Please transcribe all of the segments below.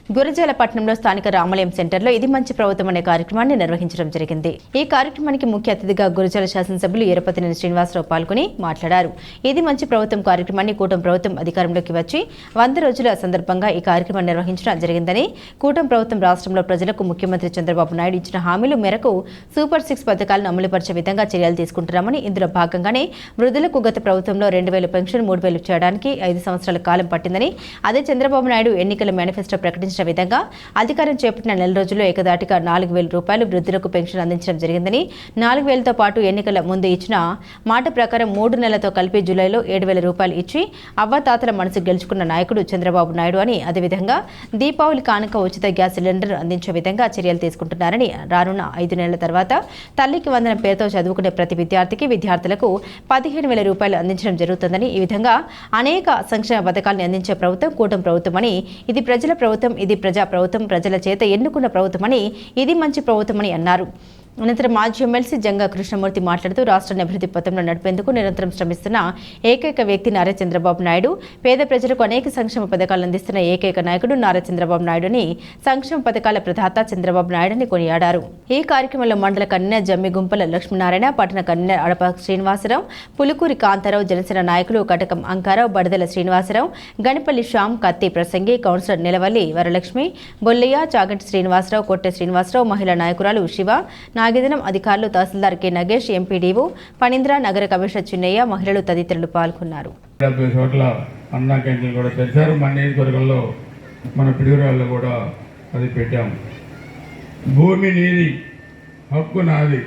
గురజాలపట్నంలో స్థానిక రామాలయం సెంటర్లో ఇది మంచి ప్రభుత్వం అనే కార్యక్రమాన్ని నిర్వహించడం జరిగింది. ఈ కార్యక్రమానికి ముఖ్య అతిథిగా గురజాల శాసనసభ్యులు ఈరపతినేని శ్రీనివాసరావు పాల్గొని మాట్లాడారు. ఇది మంచి ప్రభుత్వం కార్యక్రమాన్ని కూటమి ప్రభుత్వం అధికారంలోకి వచ్చి 100 రోజుల సందర్భంగా ఈ కార్యక్రమం నిర్వహించడం జరిగిందని, కూటమి ప్రభుత్వం రాష్ట్రంలో ప్రజలకు ముఖ్యమంత్రి చంద్రబాబు నాయుడు ఇచ్చిన హామీల మేరకు సూపర్ 6 పథకాలను అమలుపరిచే విధంగా చర్యలు తీసుకుంటున్నామని, ఇందులో భాగంగానే వృద్ధులకు గత ప్రభుత్వంలో 2000 పెన్షన్ 3000 చేయడానికి 5 సంవత్సరాల కాలం పట్టిందని, అదే చంద్రబాబు నాయుడు ఎన్నికల మేనిఫెస్టో ప్రకటించిన విధంగా అధికారం చేపట్టిన నెల రోజుల్లో ఏకదాటిగా 4000 రూపాయలు వృద్ధులకు పెన్షన్ అందించడం జరిగిందని, 4000తో పాటు ఎన్నికల ముందు ఇచ్చిన మాట ప్రకారం 3 నెలలతో కలిపి జూలైలో 7000 రూపాయలు ఇచ్చి అవ్వాతాతల మనసు గెలుచుకున్న నాయకుడు చంద్రబాబు నాయుడు అని, అదేవిధంగా దీపావళి కానుక ఉచిత గ్యాస్ సిలిండర్ అందించే విధంగా చర్యలు తీసుకుంటున్నారని, రానున్న 5 నెలల తర్వాత తల్లికి వందనం పేరుతో చదువుకునే ప్రతి విద్యార్థులకు 15,000 రూపాయలు అందించడం జరుగుతుందని, ఈ విధంగా అనేక సంక్షేమ పథకాలను అందించే ప్రభుత్వం కూటమి ప్రభుత్వం అని, ఇది ప్రజల ప్రభుత్వం, ఇది ప్రజా ప్రభుత్వం, ప్రజల చేత ఎన్నుకున్న ప్రభుత్వం అని, ఇది మంచి ప్రభుత్వం అని అన్నారు. అనంతరం మాజీ ఎమ్మెల్సీ జంగా కృష్ణమూర్తి మాట్లాడుతూ రాష్ట్రాన్ని అభివృద్ధి పథంలో నడిపేందుకు నిరంతరం శ్రమిస్తున్న ఏకైక వ్యక్తి నారా చంద్రబాబు నాయుడు, పేద ప్రజలకు అనేక సంక్షేమ పథకాలు అందిస్తున్న ఏకైక నాయకుడు నారా చంద్రబాబు నాయుడుని, సంక్షేమ పథకాల ప్రదాత చంద్రబాబు నాయుడుని కొనియాడారు. ఈ కార్యక్రమంలో మండల కన్వీనర్ జమ్మిగుంపల లక్ష్మీనారాయణ, పట్టణ కన్వీనర్ అడప శ్రీనివాసరావు, పులుకూరి కాంతారావు, జనసేన నాయకులు కటకం అంకారావు, బడదల శ్రీనివాసరావు, గణపల్లి శ్యామ్, కత్తి ప్రసంగి, కౌన్సిలర్ నిలవల్లి వరలక్ష్మి, బొల్లయ్య, చాగంటి శ్రీనివాసరావు, కొట్టె శ్రీనివాసరావు, మహిళా నాయకురాలు శివ, నాగేంద్రం, అధికారులు, తహసీల్దార్ కె నగేష్, ఎంపీడీఓ పనింద్ర, నగర కమిషనర్ చిన్నయ్య, మహిళలు తదితరులు పాల్గొన్నారు. 70 చోట్ల అన్నా క్యాంటీన్లు కూడా తెచ్చారు. మన నియోజకవర్గంలో మన పిడుగురాల్లో కూడా అది పెట్టాం. భూమి నీది, హక్కు నాది,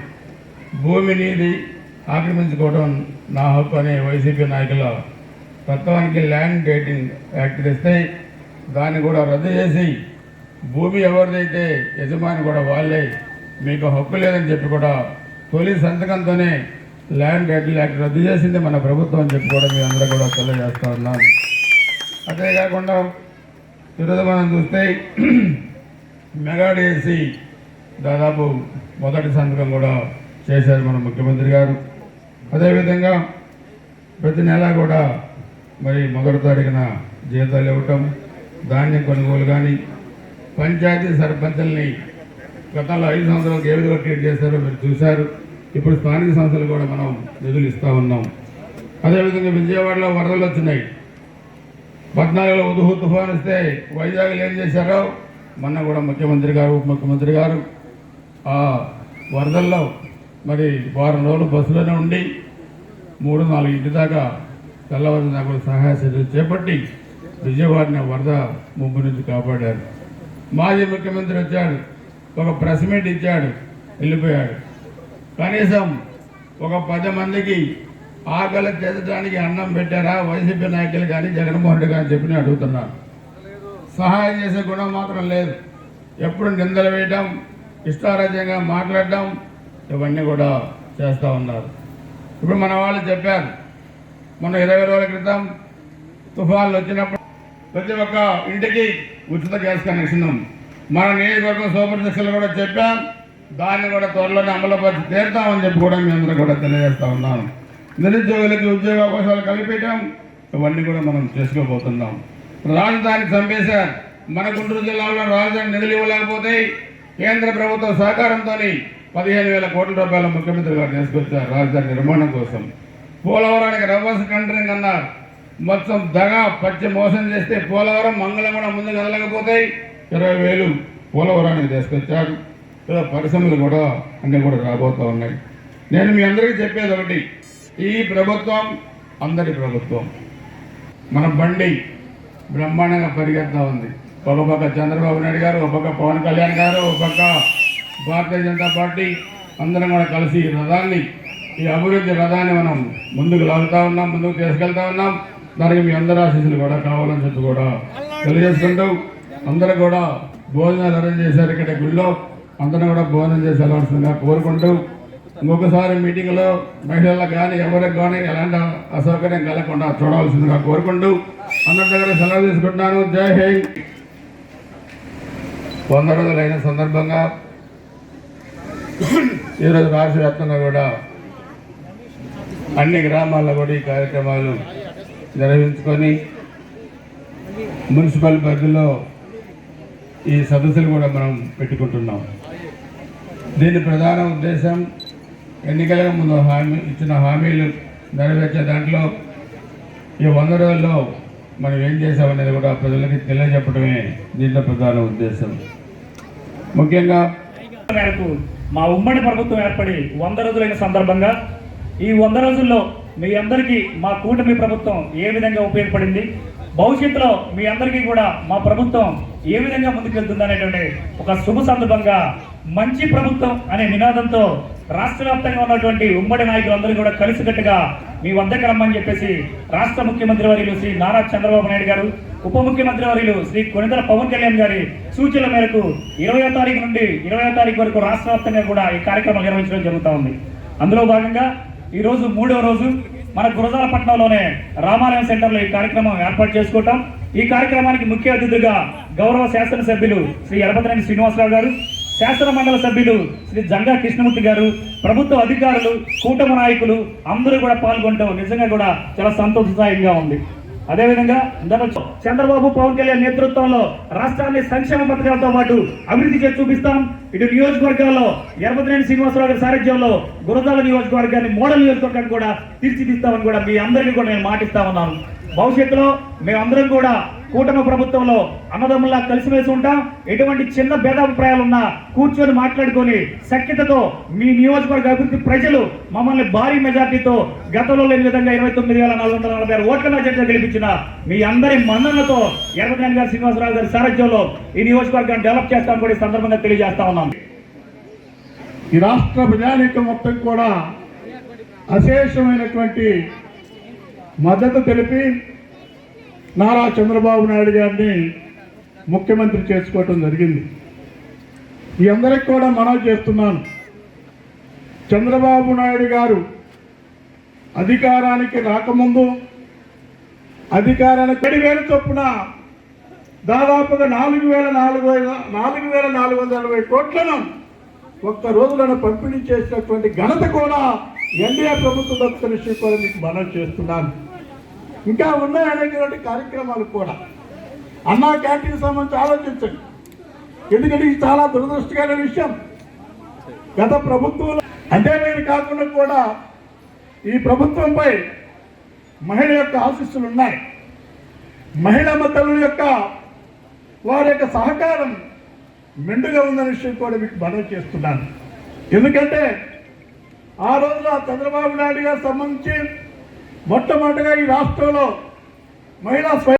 భూమి నీది, ఆక్రమించుకోవడం నా హక్కు అనే వైసీపీ నాయకుల తత్వానికి ల్యాండ్ టైటిలింగ్ యాక్ట్ తెస్తే దాన్ని కూడా రద్దు చేసి, భూమి ఎవరిదైతే యజమాని కూడా వాళ్ళే, మీకు హక్కు లేదని చెప్పి కూడా తొలి సంతకంతోనే ల్యాండ్ టైటిల్ యాక్ట్ రద్దు చేసింది మన ప్రభుత్వం అని చెప్పి కూడా మీ అందరూ కూడా తెలియజేస్తూ ఉన్నాను. అంతేకాకుండా ఈరోజు మనం చూస్తే మెగా డిఎస్సి దాదాపు మొదటి సంతకం కూడా చేశారు మన ముఖ్యమంత్రి గారు. అదేవిధంగా ప్రతి నెల కూడా మరి 1వ తారీఖున జీతాలు ఇవ్వటం, ధాన్యం కొనుగోలు కానీ, పంచాయతీ సర్పంచుల్ని గతంలో 5 సంవత్సరాలకు ఏ విధంగా ట్రీట్ చేశారో మీరు చూశారు. ఇప్పుడు స్థానిక సంస్థలు కూడా మనం నిధులు ఇస్తూ ఉన్నాం. అదేవిధంగా విజయవాడలో వరదలు వచ్చినాయి. 14లో ఉదుహు తుఫాను వస్తే వైజాగ్లో ఏం చేశారో మొన్న కూడా ముఖ్యమంత్రి గారు, ఉప ముఖ్యమంత్రి గారు ఆ వరదల్లో మరి వారం రోజులు బస్సులోనే ఉండి 3-4 ఇంటి దాకా తెల్లవారు దాకా సహాయ చర్యలు చేపట్టి విజయవాడని వరద ముంపు నుంచి కాపాడారు. మాజీ ముఖ్యమంత్రి వచ్చాడు, ఒక ప్రెస్ మీట్ ఇచ్చాడు, వెళ్ళిపోయాడు. కనీసం ఒక 10 మందికి ఆకలి తీర్చడానికి అన్నం పెట్టారా వైసీపీ నాయకులు కానీ జగన్మోహన్ రెడ్డి గారు చెప్పి అడుగుతున్నాను. సహాయం చేసే గుణం మాత్రం లేదు. ఎప్పుడు నిందలు వేయడం, ఇష్టారాజ్యంగా మాట్లాడడం, ఇవన్నీ కూడా చేస్తూ ఉన్నారు. ఇప్పుడు మన వాళ్ళు చెప్పారు, మొన్న 20 రోజుల క్రితం తుఫాన్లు వచ్చినప్పుడు ప్రతి ఒక్క ఇంటికి ఉచిత గ్యాస్ కనెక్షన్ మన నియోజకవర్గం సూపర్ 6 కూడా చెప్పాం. దాన్ని కూడా త్వరలోనే అమలుపరిచి తీరుతామని చెప్పి కూడా మీ అందరూ కూడా తెలియజేస్తూ ఉన్నాను. నిరుద్యోగులకి ఉద్యోగ అవకాశాలు కల్పించడం, ఇవన్నీ కూడా మనం చేసుకోబోతున్నాం. రాజధాని చంపేశారు. మన గుంటూరు జిల్లాలో రాజధాని నిధులు ఇవ్వలేకపోతే కేంద్ర ప్రభుత్వ సహకారంతో 15,000 కోట్ల రూపాయల ముఖ్యమంత్రి గారు తీసుకొచ్చారు రాజధాని నిర్మాణం కోసం. పోలవరానికి రివర్స్ టెండరింగ్ అన్నారు. మొత్తం దగా పచ్చి మోసం చేస్తే పోలవరం మంగళం కూడా ముందుకు కదలకపోతే 20,000 పోలవరానికి తీసుకొచ్చారు. పరిశ్రమలు కూడా అన్నీ కూడా రాబోతూ ఉన్నాయి. నేను మీ అందరికీ చెప్పేది ఒకటి, ఈ ప్రభుత్వం అందరి ప్రభుత్వం. మన బండి బ్రహ్మాండంగా పరిగెత్తా ఉంది. ఒక పక్క చంద్రబాబు నాయుడు గారు, ఒక పక్క పవన్ కళ్యాణ్ గారు, ఒక పక్క భారతీయ జనతా పార్టీ, అందరం కూడా కలిసి ఈ రథాన్ని, ఈ అభివృద్ధి రథాన్ని మనం ముందుకు లాగుతూ ఉన్నాం, ముందుకు తీసుకెళ్తా ఉన్నాం. దానికి మీ అందరి ఆశీస్సులు కూడా కావాలని చెప్పి కూడా తెలియజేసుకుంటూ, అందరూ కూడా భోజనాలు అరేంజ్ చేశారు ఇక్కడ గుళ్ళో. అందరూ కూడా భోజనం చేసి వెళ్ళవలసిందిగా కోరుకుంటూ, ఇంకొకసారి మీటింగ్లో మహిళలకు కానీ ఎవరికి కానీ ఎలాంటి అసౌకర్యం కలగకుండా చూడవలసిందిగా కోరుకుంటూ అందరి దగ్గర సెలవు తీసుకుంటున్నాను. జై హింద్. 100 రోజులైన సందర్భంగా ఈరోజు రాష్ట్ర వ్యాప్తంగా కూడా అన్ని గ్రామాల్లో కూడా ఈ కార్యక్రమాలు నిర్వహించుకొని మున్సిపల్ పరిధిలో ఈ సదస్సులు కూడా మనం పెట్టుకుంటున్నాం. దీని ప్రధాన ఉద్దేశం ఎన్నికలకు ముందు ఇచ్చిన హామీలు నెరవేర్చే దాంట్లో ఈ 100 రోజుల్లో మనం ఏం చేసామనేది కూడా ప్రజలకి తెలియజెప్పడమే దీంట్లో ప్రధాన ఉద్దేశం. ముఖ్యంగా మేరకు మా ఉమ్మడి ప్రభుత్వం ఏర్పడి 100 రోజులైన సందర్భంగా ఈ 100 రోజుల్లో మీ అందరికీ మా కూటమి ప్రభుత్వం ఏ విధంగా ఉపయోగపడింది, భవిష్యత్తులో మీ అందరికీ కూడా మా ప్రభుత్వం ఏ విధంగా ముందుకెళ్తుంది అనేటువంటి ఒక శుభ సందర్భంగా మంచి ప్రభుత్వం అనే నినాదంతో రాష్ట్ర వ్యాప్తంగా ఉన్నటువంటి ఉమ్మడి నాయకులందరూ కూడా కలిసికట్టుగా మీ వద్దకు రమ్మని చెప్పేసి రాష్ట్ర ముఖ్యమంత్రి వర్యులు శ్రీ నారా చంద్రబాబు నాయుడు గారు, ఉప ముఖ్యమంత్రి వర్యులు శ్రీ కొనిదెల పవన్ కళ్యాణ్ గారి సూచనల మేరకు 20వ తారీఖు నుండి 20వ తారీఖు వరకు రాష్ట్ర వ్యాప్తంగా కూడా ఈ కార్యక్రమాలు నిర్వహించడం జరుగుతూ ఉంది. అందులో భాగంగా ఈ రోజు 3వ రోజు మన గురజాలపట్నంలోనే రామాలయం సెంటర్లో ఈ కార్యక్రమం ఏర్పాటు చేసుకోవటం. ఈ కార్యక్రమానికి ముఖ్య అతిథిగా గౌరవ శాసనసభ్యులు శ్రీ ఎరపతినేని శ్రీనివాసరావు గారు, శాసన మండలి సభ్యులు శ్రీ జంగా కృష్ణమూర్తి గారు, ప్రభుత్వ అధికారులు, కూటమి నాయకులు అందరూ కూడా పాల్గొనడం నిజంగా కూడా చాలా సంతోషదాయంగా ఉంది. అదేవిధంగా చంద్రబాబు పవన్ కళ్యాణ్ నేతృత్వంలో రాష్ట్రాన్ని సంక్షేమ పథకాలతో పాటు అభివృద్ధి చేసి చూపిస్తాం. ఇటు నియోజకవర్గాల్లో ఎరపతినేని శ్రీనివాసరావు గారి సారథ్యంలో గురజాల నియోజకవర్గాన్ని మోడల్ నియోజకవర్గాన్ని కూడా తీర్చిదిస్తామని కూడా మీ అందరికీ కూడా నేను మాటిస్తా ఉన్నాను. భవిష్యత్తులో మేమందరం కూడా కూటమి ప్రభుత్వంలో అన్నదమ్ముల్లా కలిసిమెలిసి ఉంటాం. ఎటువంటి చిన్న భేదాభిప్రాయాలు ఉన్నా కూర్చొని మాట్లాడుకొని సఖ్యతతో మీ నియోజకవర్గ అభివృద్ధి ప్రజలు మమ్మల్ని భారీ మెజార్టీతో గతంలో లేని విధంగా 29,446 ఓట్ల మెజార్టీతో గెలిపించిన మీ అందరి మన్ననతో ఎర్రజన్ గారి శ్రీనివాసరావు గారి సారథ్యంలో ఈ నియోజకవర్గాన్ని డెవలప్ చేస్తామని కూడా ఈ సందర్భంగా తెలియజేస్తా ఉన్నాం. ఈ రాష్ట్ర ప్రజానీకం మొత్తం కూడా అశేషమైనటువంటి మద్దతు తెలిపి నారా చంద్రబాబు నాయుడు గారిని ముఖ్యమంత్రి చేసుకోవటం జరిగింది. ఈ అందరికి కూడా మనవి చేస్తున్నాను, చంద్రబాబు నాయుడు గారు అధికారానికి రాకముందు అధికారానికి 7,000 చొప్పున దాదాపుగా 4,440 కోట్లను ఒక్క రోజులను పంపిణీ చేసినటువంటి ఘనత కూడా ఎన్డీఏ ప్రభుత్వం దక్కుతున్న విషయం కూడా మీకు మనవి చేస్తున్నాను. ఇంకా ఉన్నాయి అనేటువంటి కార్యక్రమాలు కూడా. అన్నా క్యాంటీన్ సంబంధించి ఆలోచించండి, ఎందుకంటే ఇది చాలా దురదృష్టకర విషయం. గత ప్రభుత్వంలో అంతేమీ కాకుండా కూడా ఈ ప్రభుత్వంపై మహిళ యొక్క ఆశీస్సులు ఉన్నాయి. మహిళా తల్లుల యొక్క వారి యొక్క సహకారం మెండుగా ఉందనే విషయం కూడా మీకు మనవి చేస్తున్నాను. ఎందుకంటే ఆ రోజున చంద్రబాబు నాయుడు గారు సంబంధించి మొట్టమొదటిగా ఈ రాష్ట్రంలో మహిళా